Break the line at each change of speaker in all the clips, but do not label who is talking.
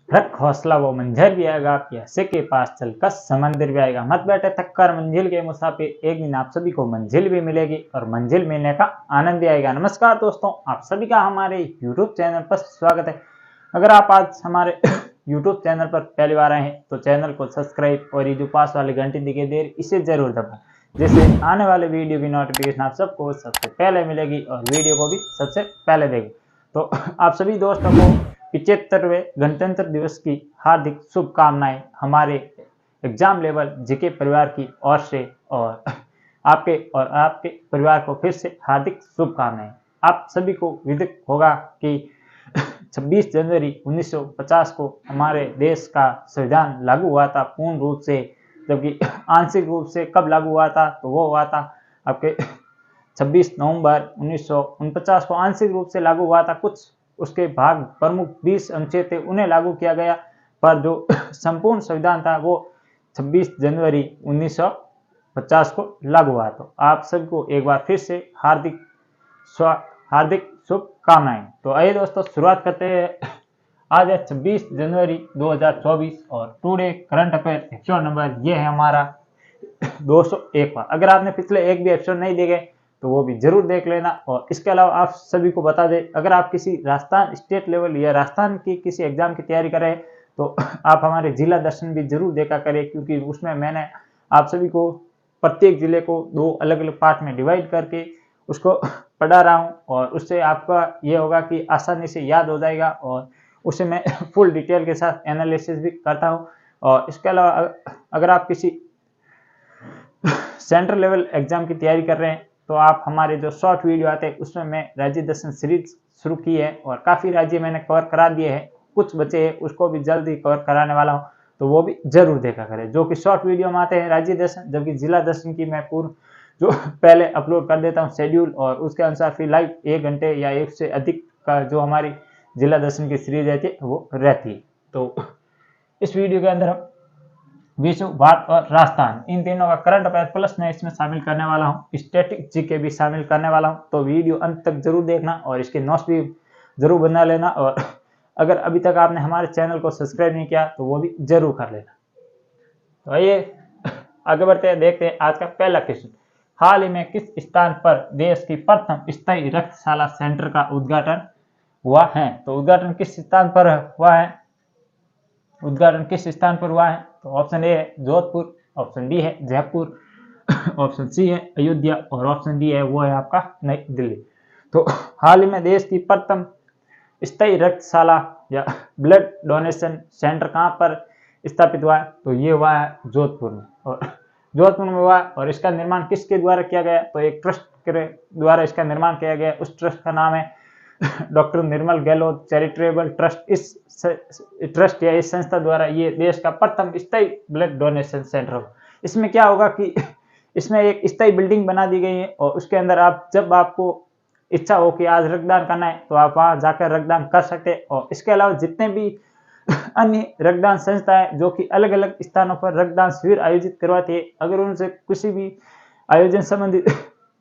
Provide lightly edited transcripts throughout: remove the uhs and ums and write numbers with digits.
रख हौसला वो मंजर भी आएगा, प्यासे के पास चलकर समंदर भी आएगा। मत बैठे थक कर मंजिल के मुसाफिर, एक दिन आप सभी को मंजिल भी मिलेगी और मंजिल मिलने का आनंद भी आएगा। नमस्कार दोस्तों, आप सभी का हमारे YouTube चैनल पर स्वागत है। अगर आप आज हमारे YouTube चैनल पर पहली बार आए हैं तो चैनल को सब्सक्राइब और ये जो पास वाली घंटी दिखाई दे रही इसे जरूर दबाएं, जैसे आने वाले वीडियो की नोटिफिकेशन आप सबको सबसे पहले मिलेगी और वीडियो को भी सबसे पहले देखें। तो आप सभी दोस्तों को 75वें गणतंत्र दिवस की हार्दिक शुभकामनाएं हमारे एग्जाम लेवल जीके परिवार की ओर से, और आपके परिवार को फिर से हार्दिक शुभकामनाएं। आप सभी को विदित होगा कि 26 जनवरी 1950 को हमारे देश का संविधान लागू हुआ था पूर्ण रूप से, जबकि आंशिक रूप से कब लागू हुआ था तो वो हुआ था आपके 26 नवंबर 1949 को आंशिक रूप से लागू हुआ था। कुछ उसके भाग प्रमुख 20 अनुच्छेद थे उन्हें लागू किया गया, पर जो संपूर्ण संविधान था वो 26 जनवरी 1950 को लागू हुआ। तो आप सबको एक बार फिर से हार्दिक शुभकामनाएं। तो आइए दोस्तों शुरुआत करते हैं। आज है 26 जनवरी 2024 और today current affair episode number ये है हमारा 201। अगर आपने पिछले एक भी एपिसोड नहीं देखे तो वो भी जरूर देख लेना। और इसके अलावा आप सभी को बता दें, अगर आप किसी राजस्थान स्टेट लेवल या राजस्थान की किसी एग्जाम की तैयारी कर रहे हैं तो आप हमारे जिला दर्शन भी जरूर देखा करें, क्योंकि उसमें मैंने आप सभी को प्रत्येक जिले को 2 अलग अलग पार्ट में डिवाइड करके उसको पढ़ा रहा हूँ, और उससे आपका ये होगा कि आसानी से याद हो जाएगा और उसे मैं फुल डिटेल के साथ एनालिसिस भी करता हूँ। और इसके अलावा अगर आप किसी सेंट्रल लेवल एग्जाम की तैयारी कर रहे हैं तो आप हमारे जो शॉर्ट वीडियो आते हैं उसमें मैं राज्य दर्शन सीरीज शुरू की है और काफ़ी राज्य मैंने कवर करा दिए हैं, कुछ बचे हैं उसको भी जल्द ही कवर कराने वाला हूँ, तो वो भी जरूर देखा करें। जो कि शॉर्ट वीडियो में आते हैं राज्य दर्शन, जबकि जिला दर्शन की मैं पूर्ण जो पहले अपलोड कर देता हूँ शेड्यूल, और उसके अनुसार फिर लाइव 1 घंटे या 1 से अधिक का जो हमारी जिला दर्शन की सीरीज रहती है वो रहती है। तो इस वीडियो के अंदर हम विश्व, भारत और राजस्थान इन तीनों का करंट अफेयर प्लस मैं इसमें शामिल करने वाला हूँ, स्टैटिक जीके भी शामिल करने वाला हूँ। तो वीडियो अंत तक जरूर देखना और इसके नोट्स भी जरूर बना लेना, और अगर अभी तक आपने हमारे चैनल को सब्सक्राइब नहीं किया तो वो भी जरूर कर लेना। तो आइए आगे बढ़ते हैं, देखते हैं आज का पहला क्वेश्चन। हाल ही में किस स्थान पर देश की प्रथम स्थायी रक्तशाला सेंटर का उद्घाटन हुआ है? तो उद्घाटन किस स्थान पर हुआ है? उद्घाटन किस स्थान पर हुआ है? तो ऑप्शन ए है जोधपुर, ऑप्शन बी है जयपुर, ऑप्शन सी है अयोध्या और ऑप्शन डी है वो है आपका नई दिल्ली। तो हाल ही में देश की प्रथम स्थायी रक्तशाला या ब्लड डोनेशन सेंटर कहाँ पर स्थापित हुआ है? तो ये हुआ है जोधपुर में, और जोधपुर में हुआ, और इसका निर्माण किसके द्वारा किया गया? तो एक ट्रस्ट के द्वारा इसका निर्माण किया गया। उस ट्रस्ट का नाम है डॉक्टर निर्मल गहलोत चैरिटेबल ट्रस्ट। इस ट्रस्ट या इस संस्था द्वारा ये देश का प्रथम स्थायी ब्लड डोनेशन सेंटर होगा। इसमें क्या होगा कि इसमें एक स्थायी बिल्डिंग बना दी गई है, और उसके अंदर आप जब आपको इच्छा हो कि आज रक्तदान करना है तो आप वहां जाकर रक्तदान कर सकते हैं। और इसके अलावा जितने भी अन्य रक्तदान संस्थाएं जो कि अलग अलग स्थानों पर रक्तदान शिविर आयोजित करवाती है, अगर उनसे किसी भी आयोजन संबंधित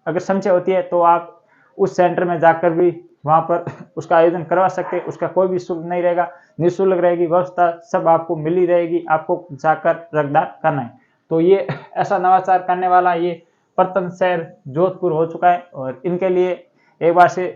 अगर समस्या होती है तो आप उस सेंटर में जाकर भी वहां पर उसका आयोजन करवा सकते हैं। उसका कोई भी शुल्क नहीं रहेगा, निःशुल्क रहेगी व्यवस्था, सब आपको मिली रहेगी, आपको जाकर रक्तदान करना है। तो ये ऐसा नवाचार करने वाला ये प्रथम शहर जोधपुर हो चुका है, और इनके लिए एक बार से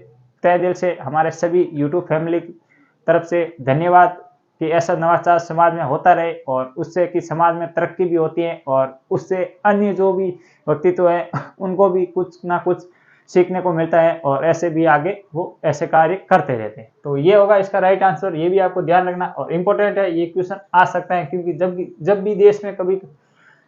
तहे दिल से हमारे सभी यूट्यूब फैमिली की तरफ से धन्यवाद कि ऐसा नवाचार समाज में होता रहे, और उससे कि समाज में तरक्की भी होती है और उससे अन्य जो भी व्यक्तित्व है उनको भी कुछ ना कुछ सीखने को मिलता है, और ऐसे भी आगे वो ऐसे कार्य करते रहते हैं। तो ये होगा इसका राइट आंसर, ये भी आपको ध्यान रखना और इम्पोर्टेंट है, ये क्वेश्चन आ सकता है क्योंकि जब भी देश में कभी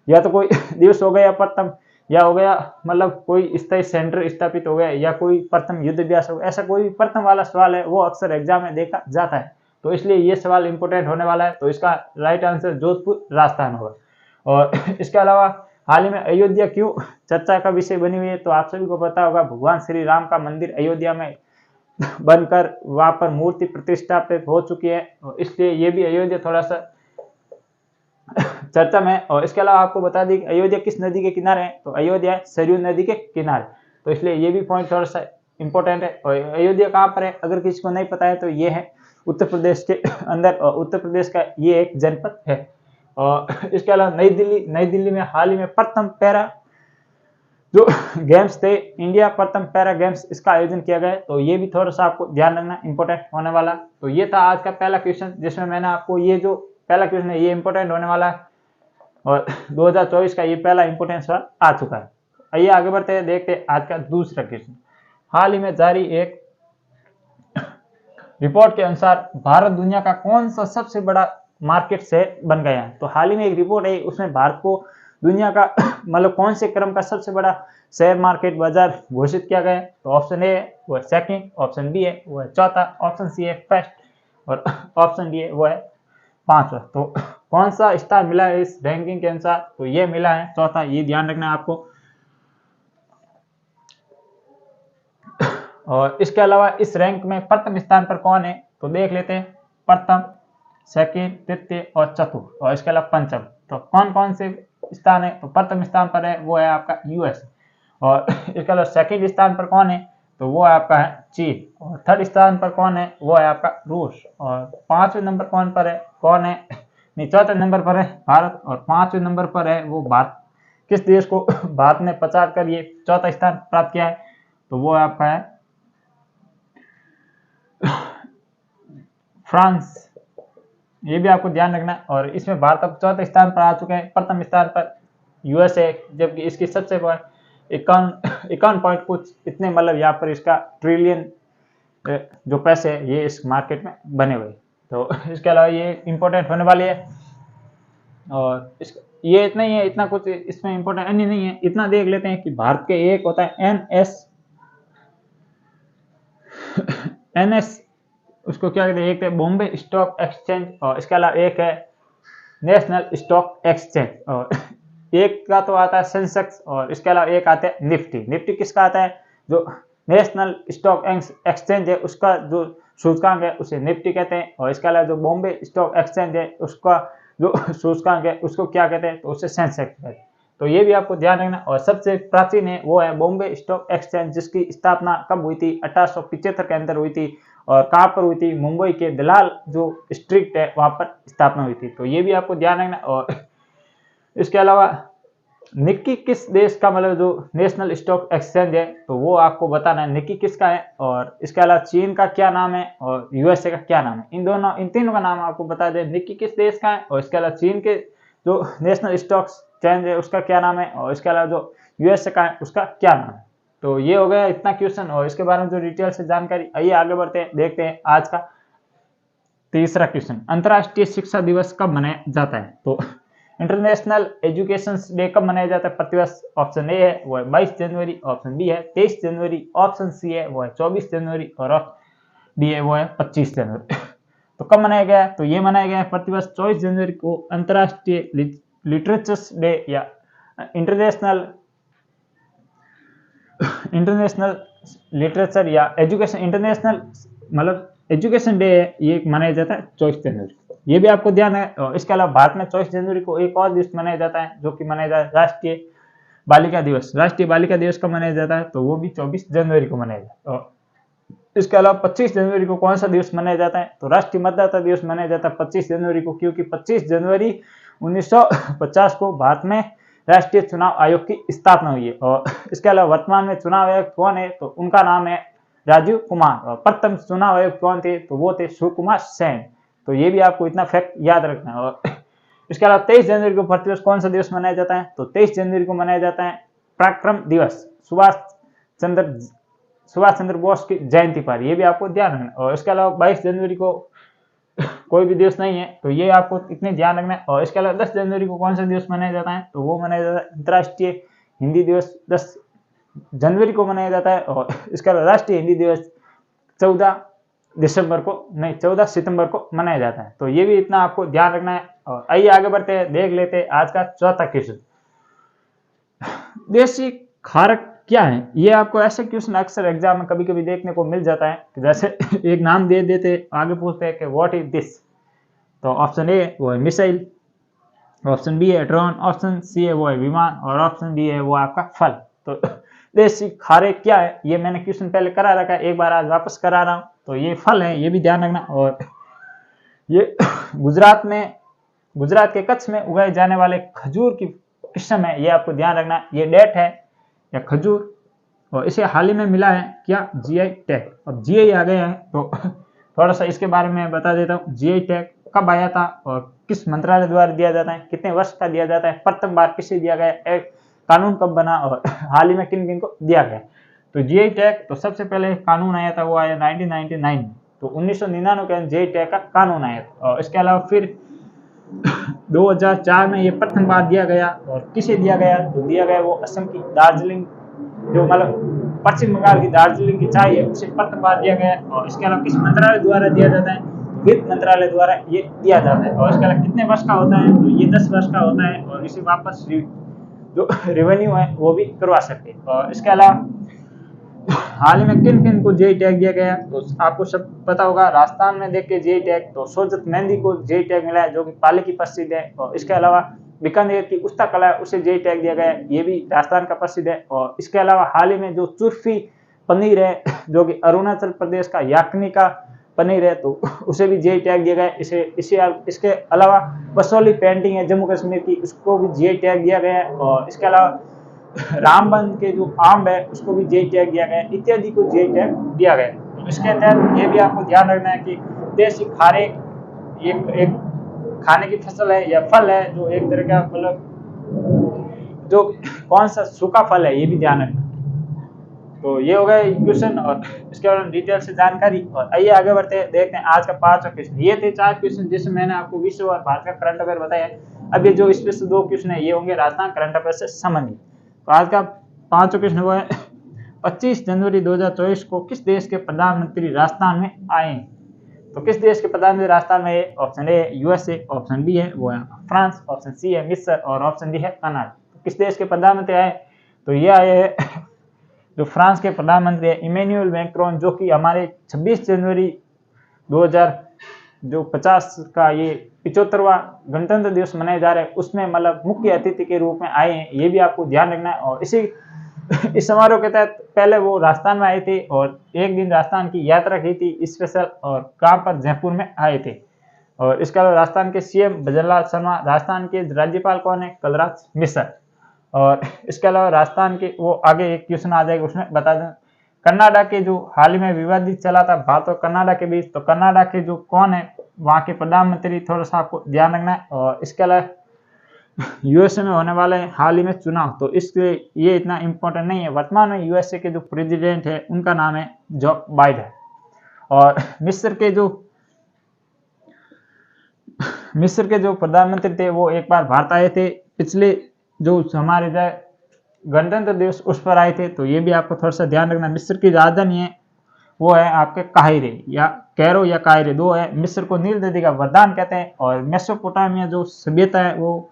या तो कोई दिवस हो गया प्रथम, या हो गया मतलब कोई स्थायी सेंटर स्थापित हो गया, या कोई प्रथम युद्ध अभ्यास हो गया, ऐसा कोई भी प्रथम वाला सवाल है वो अक्सर एग्जाम में देखा जाता है। तो इसलिए ये सवाल इंपॉर्टेंट होने वाला है। तो इसका राइट आंसर जोधपुर राजस्थान होगा। और इसके अलावा हाल ही में अयोध्या क्यों चर्चा का विषय बनी हुई है? तो आप सभी को पता होगा भगवान श्री राम का मंदिर अयोध्या में बनकर वहां पर मूर्ति प्रतिष्ठापित हो चुकी है, इसलिए ये भी अयोध्या थोड़ा सा चर्चा में। और इसके अलावा आपको बता दी अयोध्या किस नदी के किनारे है? तो अयोध्या सरयू नदी के किनारे, तो इसलिए ये भी पॉइंट थोड़ा सा इंपॉर्टेंट है। और अयोध्या कहाँ पर है अगर किसी को नहीं पता है तो ये है उत्तर प्रदेश के अंदर, और उत्तर प्रदेश का ये एक जनपद है। और इसके अलावा नई दिल्ली में हाल ही में प्रथम पैरा जो गेम्स थे, इंडिया प्रथम पैरा गेम्स, इसका आयोजन किया गया। तो ये भी थोड़ा सा आपको ध्यान रखना, इंपॉर्टेंट होने वाला। तो ये था आज का पहला क्वेश्चन, जिसमें मैंने आपको ये जो पहला क्वेश्चन है ये इंपॉर्टेंट होने वाला है, और 2024 का ये पहला इंपॉर्टेंट सवाल आ चुका है। आइए आगे बढ़ते हैं, देखते हैं आज का दूसरा क्वेश्चन। हाल ही में जारी एक रिपोर्ट के अनुसार भारत दुनिया का कौन सा सबसे बड़ा मार्केट शेयर बन गया है। तो हाल ही में एक रिपोर्ट है, उसमें भारत को दुनिया का मतलब कौन से क्रम का सबसे बड़ा शेयर मार्केट बाजार घोषित किया गया है। तो ऑप्शन ए वो है सेकंड, ऑप्शन बी है वो है चौथा, ऑप्शन सी है फर्स्ट, और ऑप्शन डी है वो है पांचवा। तो कौन सा स्थान मिला है इस रैंकिंग के अनुसार, तो ये मिला है चौथा, ये ध्यान रखना है आपको। और इसके अलावा इस रैंक में प्रथम स्थान पर कौन है, तो देख लेते हैं। प्रथम, सेकंड, तृतीय और चतुर्थ, और इसके अलावा पंचम। तो कौन कौन से स्थान है, तो प्रथम स्थान पर है वो है आपका यूएस, और इसके अलावा सेकंड स्थान पर कौन है, तो वो आपका है चीन, और थर्ड स्थान पर कौन है वो है आपका रूस, और पांचवें नंबर कौन है नहीं, चौथे नंबर पर है भारत, और पांचवें नंबर पर है वो भारत। किस देश को भारत ने पछाड़ कर ये चौथा स्थान प्राप्त किया है, तो वो आपका है फ्रांस। ये भी आपको ध्यान रखना है। और इसमें भारत अब चौथे स्थान पर आ चुके हैं, प्रथम स्थान पर यूएसए, जबकि इसकी सबसे 51 पॉइंट कुछ इतने, मतलब यहाँ पर इसका ट्रिलियन जो पैसे है ये इस मार्केट में बने हुए। तो इसके अलावा ये इंपॉर्टेंट होने वाली है। और ये इतना ही है, इतना कुछ इसमें इंपॉर्टेंट नहीं है। इतना देख लेते हैं कि भारत के एक होता है एनएस उसको क्या कहते हैं, एक है बॉम्बे स्टॉक एक्सचेंज, और इसके अलावा एक है नेशनल स्टॉक एक्सचेंज, और एक का तो आता है सेंसेक्स, और इसके अलावा एक आता है निफ्टी किसका आता है, जो नेशनल स्टॉक एक्सचेंज है उसका जो सूचकांक है उसे निफ्टी कहते हैं, और इसके अलावा जो बॉम्बे स्टॉक एक्सचेंज है उसका जो सूचकांक है उसको क्या कहते हैं, तो उसे सेंसेक्स कहते हैं। तो ये भी आपको ध्यान रखना। और सबसे प्राचीन है वो है बॉम्बे स्टॉक एक्सचेंज, जिसकी स्थापना कब हुई थी, 1875 के अंदर हुई थी, और कहाँ पर हुई थी, मुंबई के दलाल जो स्ट्रीट है वहां पर स्थापना हुई थी। तो ये भी आपको ध्यान रखना। और इसके अलावा निक्की किस देश का, मतलब जो नेशनल स्टॉक एक्सचेंज है, तो वो आपको बताना है निक्की किसका है। और इसके अलावा चीन का क्या नाम है और यूएसए का क्या नाम है, इन तीनों का नाम आपको बता दें। निक्की किस देश का है, और इसके अलावा चीन के जो नेशनल स्टॉक एक्सचेंज है उसका क्या नाम है, और इसके अलावा जो यूएसए का है उसका क्या नाम है। तो ये हो गया इतना क्वेश्चन और इसके बारे में जो डिटेल से जानकारी। आइए आगे बढ़ते हैं, देखते हैं आज का तीसरा क्वेश्चन। अंतर्राष्ट्रीय शिक्षा दिवस कब मनाया जाता है, तो इंटरनेशनल एजुकेशन डे कब मनाया जाता है प्रतिवर्ष। ऑप्शन ए है वो है 22 जनवरी, ऑप्शन बी है 23 जनवरी, ऑप्शन सी है वो है 24 जनवरी, और ऑप्शन डी है वो है 25 जनवरी। तो कब मनाया गया है, तो ये मनाया गया है प्रतिवर्ष 24 जनवरी को अंतर्राष्ट्रीय लिटरेचर्स डे या इंटरनेशनल लिटरेचर या एजुकेशन इंटरनेशनल मतलब एजुकेशन डे है, ये मनाया जाता है 24 जनवरी। ये भी आपको ध्यान है। और इसके अलावा भारत में 24 जनवरी को एक और दिवस मनाया जाता है, जो कि मनाया जाता है राष्ट्रीय बालिका दिवस। राष्ट्रीय बालिका दिवस कब मनाया जाता है, तो वो भी 24 जनवरी को मनाया जाता है। और इसके अलावा 25 जनवरी को कौन सा दिवस मनाया जाता है, तो राष्ट्रीय मतदाता दिवस मनाया जाता है 25 जनवरी को, क्योंकि 25 जनवरी 1950 को भारत में राष्ट्रीय चुनाव आयोग की स्थापना हुई है। और इसके अलावा वर्तमान में चुनाव आयोग कौन है, तो उनका नाम है राजीव कुमार। और प्रथम चुनाव आयोग कौन थे, तो वो थे सुकुमार सेन। तो ये भी आपको इतना फैक्ट याद रखना है। और इसके अलावा 23 जनवरी को प्रतिवर्ष कौन सा दिवस मनाया जाता है, तो 23 जनवरी को मनाया जाता है पराक्रम दिवस, सुभाष चंद्र बोस की जयंती पर। ये भी आपको ध्यान रखना। और इसके अलावा 22 जनवरी को कोई भी दिवस नहीं है, तो ये आपको इतने ध्यान रखना है। और इसके अलावा 10 जनवरी को कौन सा दिवस मनाया जाता है, तो वो मनाया जाता है अंतर्राष्ट्रीय हिंदी दिवस, 10 जनवरी को मनाया जाता है। और इसके अलावा राष्ट्रीय हिंदी दिवस 14 सितंबर को मनाया जाता है। तो ये भी इतना आपको ध्यान रखना है। और आइए आगे बढ़ते हैं, देख लेते हैं आज का चौथा क्वेश्चन। देशी खारक क्या है। ये आपको ऐसे क्वेश्चन अक्सर एग्जाम में कभी कभी देखने को मिल जाता है, जैसे एक नाम दे देते, आगे पूछते हैं कि व्हाट इज दिस। तो ऑप्शन ए वो है मिसाइल, ऑप्शन बी है ड्रोन, ऑप्शन सी है वो है विमान, और ऑप्शन डी है वो आपका फल। तो देशी खारे क्या है, ये मैंने क्वेश्चन पहले करा रखा है, एक बार आज वापस करा रहा हूँ। तो ये फल है, ये भी ध्यान रखना। और ये गुजरात के कच्छ में उगाए जाने वाले खजूर की किस्म है, ये आपको ध्यान रखना। ये डेट है या खजूर, और इसे हाल ही में मिला है क्या, जीआई टैग। अब जीआई आ गया है तो थोड़ा सा इसके बारे में बता देता हूँ। जीआई टैग कब आया था और किस मंत्रालय द्वारा दिया जाता है, कितने वर्ष का दिया जाता है, प्रथम बार किसे दिया गया, एक कानून कब बना और हाल ही में किन किन को दिया गया। तो जीआई टैग तो सबसे पहले कानून आया था, वो आया 1999 में। तो 1999 के जीआई टैग का कानून आया था। और इसके अलावा फिर 2004 में ये प्रथम बार दिया गया। और किसे दिया गया, तो दिया गया वो असम की दार्जिलिंग, जो मतलब पश्चिम बंगाल की दार्जिलिंग की चाय है, उसे प्रथम बार दिया गया। और इसके अलावा किस मंत्रालय द्वारा दिया जाता है, वित्त मंत्रालय द्वारा ये दिया जाता है। और इसके अलावा कितने वर्ष का होता है, तो ये 10 वर्ष का होता है। और इसे वापस जो रेवेन्यू है वो भी करवा सकते हैं। और इसके अलावा हाल ही में किन किन को जीआई टैग दिया गया, तो आपको सब पता होगा। राजस्थान में देख के जीआई टैग, तो सोजत मेहंदी को जीआई टैग मिला है, जो कि पाले की प्रसिद्ध है। और इसके अलावा बीकानेर की उस्ता कला है, उसे जीआई टैग दिया गया है, ये भी राजस्थान का प्रसिद्ध है। और इसके अलावा हाल ही में जो चुरफी पनीर है, जो कि अरुणाचल प्रदेश का याकनी का पनीर है, तो उसे भी जीआई टैग दिया गया है। इसके अलावा बसोली पेंटिंग है जम्मू कश्मीर की, उसको भी जीआई टैग दिया गया है। और इसके अलावा रामबन के जो आम है, उसको भी जीआई टैग दिया गया है, इत्यादि को जीआई टैग दिया गया है। तो इसके तहत ये भी आपको ध्यान रखना है कि देसी खारे एक खाने की फसल है या फल है, जो एक तरह का मतलब जो कौन सा सूखा फल है, ये भी ध्यान रखना। तो ये हो गया क्वेश्चन और इसके बारे में डिटेल से जानकारी। और आइए आगे बढ़ते हैं, देखते हैं आज का 5वां क्वेश्चन। ये थे 4 क्वेश्चन जिसमें मैंने आपको विश्व और भारत का करंट अफेयर बताया। अब ये जो स्पेशल 2 क्वेश्चन है, ये होंगे राजस्थान करंट अफेयर से संबंधित। तो आज का 5वां क्वेश्चन वो है 25 जनवरी 2024 को किस देश के प्रधानमंत्री राजस्थान में आए। तो किस देश के प्रधानमंत्री राजस्थान में है, option A USA, option B है वो है फ्रांस, ऑप्शन सी है मिस्र और ऑप्शन डी है कनाडा। तो किस देश के प्रधानमंत्री आए, तो ये आए हैं जो फ्रांस के प्रधानमंत्री है इमैनुअल मैक्रोन, जो कि हमारे 26 जनवरी 2050 का ये 75वां गणतंत्र दिवस मनाया जा रहा है, उसमें मतलब मुख्य अतिथि के रूप में आए हैं, ये भी आपको ध्यान रखना है। और इस समारोह के तहत पहले वो राजस्थान में आए थे और एक दिन राजस्थान की यात्रा की थी स्पेशल, और कहाँ पर, जयपुर में आए थे। और इसके अलावा राजस्थान के सीएम भजनलाल शर्मा, राजस्थान के राज्यपाल कौन है, कलराज मिश्र। और इसके अलावा राजस्थान के वो आगे एक क्वेश्चन आ जाएगा, उसमें बता दें कनाडा के जो हाल ही में विवादित चला था भारत और कनाडा के बीच, तो कनाडा के जो कौन है वहाँ के प्रधानमंत्री, थोड़ा सा आपको ध्यान रखना है। और इसके अलावा यूएसए में होने वाले हाल ही में चुनाव, तो इसलिए ये इतना इम्पोर्टेंट नहीं है। वर्तमान में यूएसए के जो प्रेसिडेंट है उनका नाम है जो बाइडेन। और मिस्र के जो प्रधानमंत्री थे वो एक बार भारत आए थे, पिछले जो हमारे गणतंत्र दिवस उस पर आए थे। तो ये भी आपको थोड़ा सा ध्यान रखना। मिस्र की राजधानी है वो है आपके काहिरे या कैरो या काहिरे, दो है। मिस्र को नील नदी का वरदान कहते हैं। और मेसोपोटामिया जो सभ्यता है वो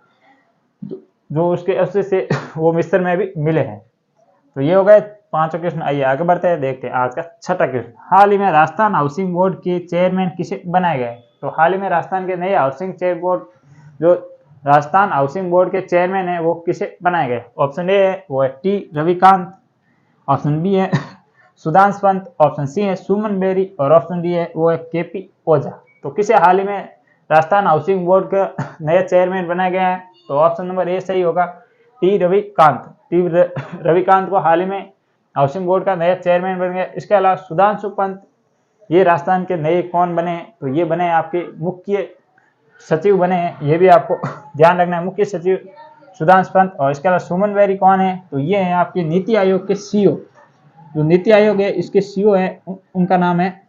जो उसके अवशेष से वो मिस्र में भी मिले हैं। तो ये हो गए 5 क्वेश्चन। आइए आगे बढ़ते हैं, देखते हैं आज का 6वां क्वेश्चन। हाल ही में राजस्थान हाउसिंग बोर्ड के चेयरमैन किसे बनाए गए। तो हाल ही में राजस्थान के नए हाउसिंग चेयर बोर्ड, जो राजस्थान हाउसिंग बोर्ड के चेयरमैन है, वो किसे बनाए गए। ऑप्शन ए है वो है टी रविकांत, ऑप्शन बी है सुधांश पंत, ऑप्शन सी है सुमन बेरी और ऑप्शन डी है वो है केपी ओझा। तो किसे हाल ही में राजस्थान हाउसिंग बोर्ड का नया चेयरमैन बनाया गया है, तो ऑप्शन नंबर ए सही होगा, टी रविकांत को हाल ही में हाउसिंग बोर्ड का नया चेयरमैन बन गया। इसके अलावा सुधांशु पंत, ये राजस्थान के नए कौन बने, तो ये बने आपके मुख्य सचिव बने हैं, ये भी आपको ध्यान रखना है, मुख्य सचिव सुधांश पंत। और इसके अलावा सुमन बेरी कौन है, तो ये है आपके नीति आयोग के सीईओ, जो नीति आयोग है इसके सीईओ है उनका नाम है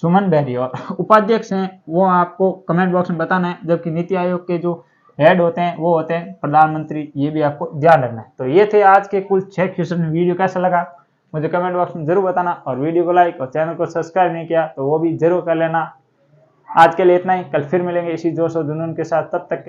सुमन बेरी। और उपाध्यक्ष हैं वो आपको कमेंट बॉक्स में बताना है, जबकि नीति आयोग के जो हेड होते हैं वो होते हैं प्रधानमंत्री, ये भी आपको ध्यान रखना है। तो ये थे आज के कुल 6 क्वेश्चन। वीडियो कैसा लगा मुझे कमेंट बॉक्स में जरूर बताना, और वीडियो को लाइक और चैनल को सब्सक्राइब नहीं किया तो वो भी जरूर कर लेना। आज के लिए इतना ही, कल फिर मिलेंगे इसी जोश और जुनून के साथ, तब तक